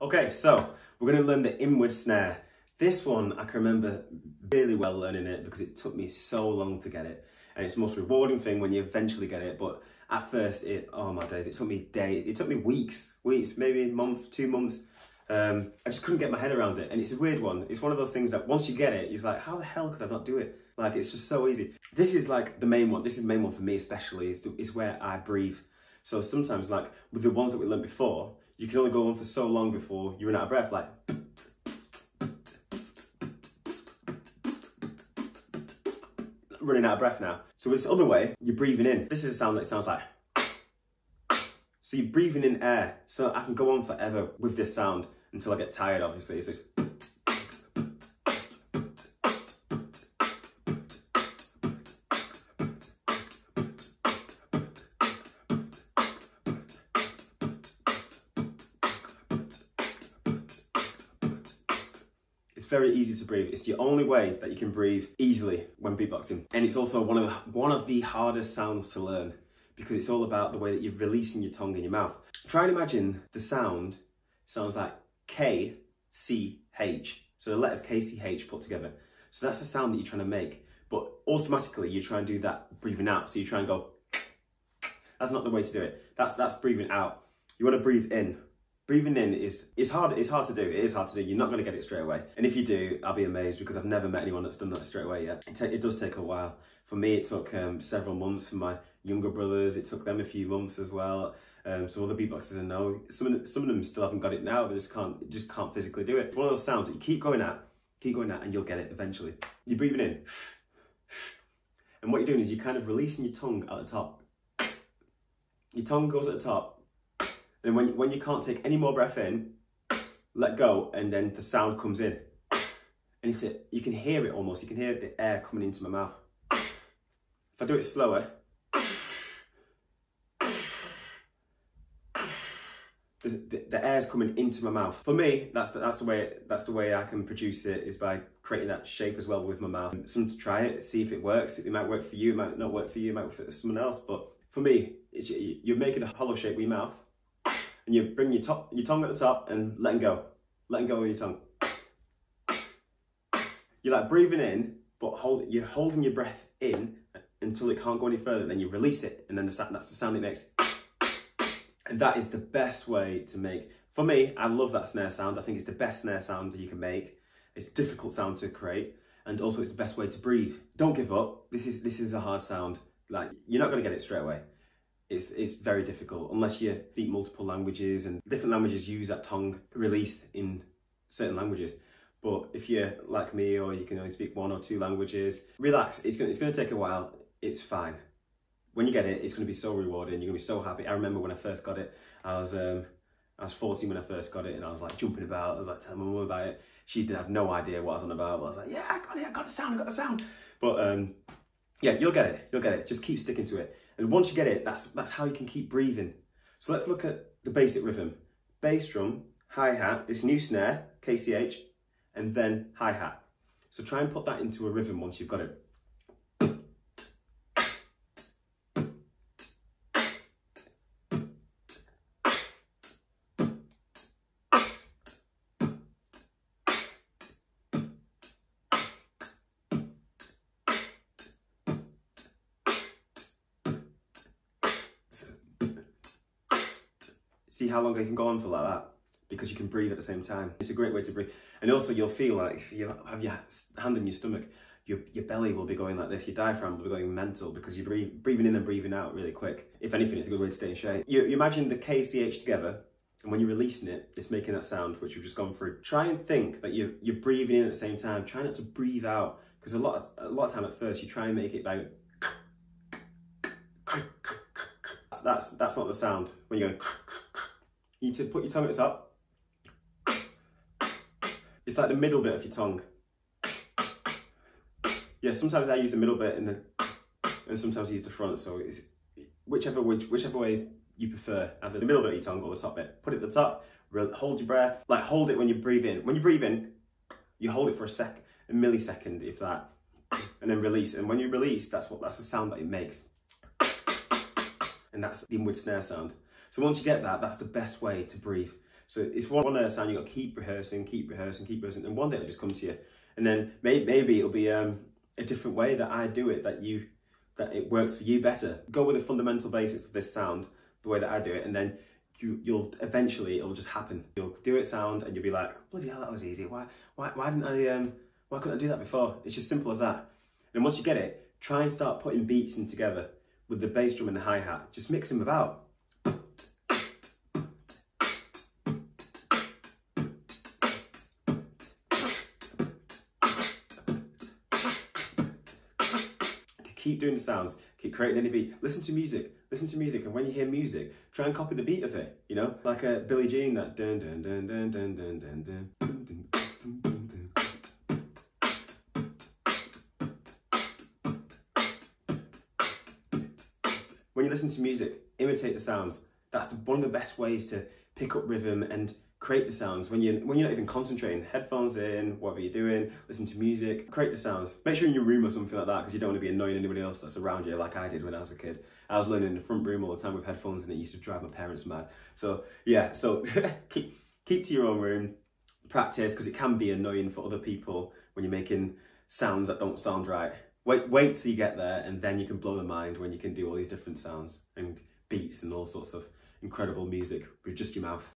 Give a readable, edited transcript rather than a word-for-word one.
Okay, so we're going to learn the inward snare. This one, I can remember really well learning it because it took me so long to get it. And it's the most rewarding thing when you eventually get it. But at first, oh my days, it took me days, it took me weeks, maybe a month, 2 months. I just couldn't get my head around it. And it's a weird one. It's one of those things that once you get it, you're like, how the hell could I not do it? Like, it's just so easy. This is like the main one. This is the main one for me especially, is where I breathe. So sometimes, like with the ones that we learned before, you can only go on for so long before you run out of breath, like. Running out of breath now. So with this other way, you're breathing in. This is a sound that sounds like. So you're breathing in air. So I can go on forever with this sound until I get tired, obviously. So it's. Very easy to breathe. It's the only way that you can breathe easily when beatboxing. And it's also one of the hardest sounds to learn because it's all about the way that you're releasing your tongue in your mouth. Try and imagine the sound sounds like K, C, H. So the letters K, C, H put together. So that's the sound that you're trying to make. But automatically you try and do that breathing out. So you try and go, that's not the way to do it. That's breathing out. You want to breathe in. Breathing in is hard to do. It is hard to do. You're not going to get it straight away. And if you do, I'll be amazed because I've never met anyone that's done that straight away yet. It does take a while. For me, it took several months. For my younger brothers, it took them a few months as well. So other beatboxers I know, some of them still haven't got it now. They just can't physically do it. It's one of those sounds that you keep going at, and you'll get it eventually. You're breathing in. And what you're doing is you're kind of releasing your tongue at the top. Your tongue goes at the top. Then when you can't take any more breath in, let go, and then the sound comes in. And you can hear it almost. You can hear the air coming into my mouth. If I do it slower, the air's coming into my mouth. For me, that's the way I can produce it, is by creating that shape as well with my mouth. Some to try it, see if it works. It might work for you, it might not work for you, it might work for someone else. But for me, you're making a hollow shape with your mouth. And you bring your tongue at the top and letting go of your tongue. You're like breathing in, but you're holding your breath in until it can't go any further. Then you release it, and then that's the sound it makes. And that is the best way to make. For me, I love that snare sound. I think it's the best snare sound you can make. It's a difficult sound to create, and also it's the best way to breathe. Don't give up. This is a hard sound. Like, you're not going to get it straight away. It's very difficult unless you speak multiple languages, and different languages use that tongue release in certain languages. But if you're like me, or you can only speak 1 or 2 languages, relax. It's going to take a while. It's fine. When you get it, it's going to be so rewarding. You're going to be so happy. I remember when I first got it, I was 14 when I first got it, and I was like jumping about. I was like telling my mum about it. She had no idea what I was on about. But I was like, yeah, I got the sound. But yeah, you'll get it. Just keep sticking to it. And once you get it, that's how you can keep breathing. So let's look at the basic rhythm. Bass drum, hi-hat, this new snare, KCH, and then hi-hat. So try and put that into a rhythm once you've got it. See how long it can go on for like that, because you can breathe at the same time. It's a great way to breathe. And also you'll feel like, if you have your hand in your stomach, your belly will be going like this, your diaphragm will be going mental, because you're breathing in and breathing out really quick. If anything, it's a good way to stay in shape. You imagine the KCH together, and when you're releasing it, it's making that sound, which we've just gone through. Try and think that you're breathing in at the same time. Try not to breathe out, because a lot of time at first, you try and make it like, that's not the sound when you're going. You need to put your tongue at the top. It's like the middle bit of your tongue. Yeah, sometimes I use the middle bit and sometimes I use the front. So it's whichever way you prefer, either the middle bit of your tongue or the top bit. Put it at the top, hold your breath, like hold it when you breathe in. When you breathe in, you hold it for a millisecond, if that, and then release. And when you release, that's the sound that it makes. And that's the inward snare sound. So once you get that, that's the best way to breathe. So it's one sound you got to keep rehearsing, and one day it'll just come to you. And then maybe it'll be a different way that I do it, that it works for you better. Go with the fundamental basics of this sound, the way that I do it, and then you'll eventually, it'll just happen. You'll do it sound and you'll be like, bloody hell, that was easy. Why couldn't I do that before? It's just simple as that. And once you get it, try and start putting beats in together with the bass drum and the hi-hat. Just mix them about. Keep doing the sounds, keep creating any beat. Listen to music, and when you hear music, try and copy the beat of it, you know? Like a Billie Jean, that dun dun dun dun dun dun dun dun. When you listen to music, imitate the sounds. That's one of the best ways to pick up rhythm and create the sounds when you're not even concentrating. Headphones in, whatever you're doing, listen to music, create the sounds. Make sure in your room or something like that, because you don't want to be annoying anybody else that's around you, like I did when I was a kid. I was learning in the front room all the time with headphones, and it used to drive my parents mad. So yeah, so keep to your own room, practice, because it can be annoying for other people when you're making sounds that don't sound right. Wait till you get there, and then you can blow the mind when you can do all these different sounds and beats and all sorts of incredible music with just your mouth.